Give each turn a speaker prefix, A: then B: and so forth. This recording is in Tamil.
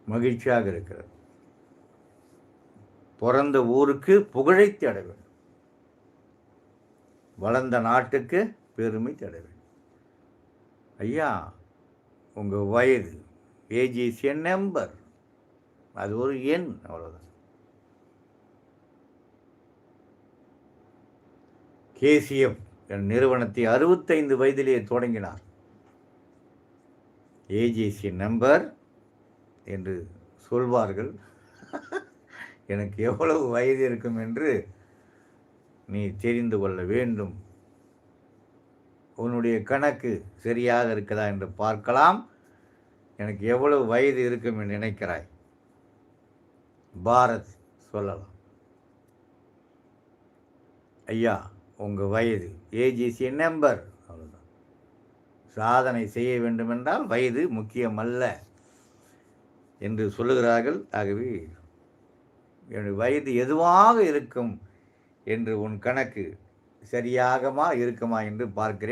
A: மகிழ்ச்சியாக இருக்கிறது. பிறந்த ஊருக்கு புகழை தேட வேண்டும், வளர்ந்த நாட்டுக்கு பெருமை தேட வேண்டும். ஐயா, உங்கள் வயது, ஏஜ் இஸ் எ நம்பர், அது ஒரு எண், அவ்வளோதான். கேசிஎஃப் என் நிறுவனத்தை 65 வயதிலே தொடங்கினார். ஏஜ் இஸ் எ நம்பர் என்று சொல்வார்கள். எனக்கு எவ்வளவு வயது இருக்கும் என்று நீ தெரிந்து கொள்ள வேண்டும். உன்னுடைய கணக்கு சரியாக இருக்குதா என்று பார்க்கலாம். எனக்கு எவ்வளவு வயது இருக்கும் என்று நினைக்கிறாய்? பாரத் சொல்லலாம். ஐயா, உங்கள் வயது, ஏஜ் இஸ் எ நம்பர், அவ்வளோதான். சாதனை செய்ய வேண்டுமென்றால் வயது முக்கியமல்ல என்று சொல்லுகிறார்கள். ஆகவே என்னுடைய வயது எதுவாக இருக்கும் என்று உன் கணக்கு சரியாகமா இருக்குமா என்று பார்க்கிறேன்.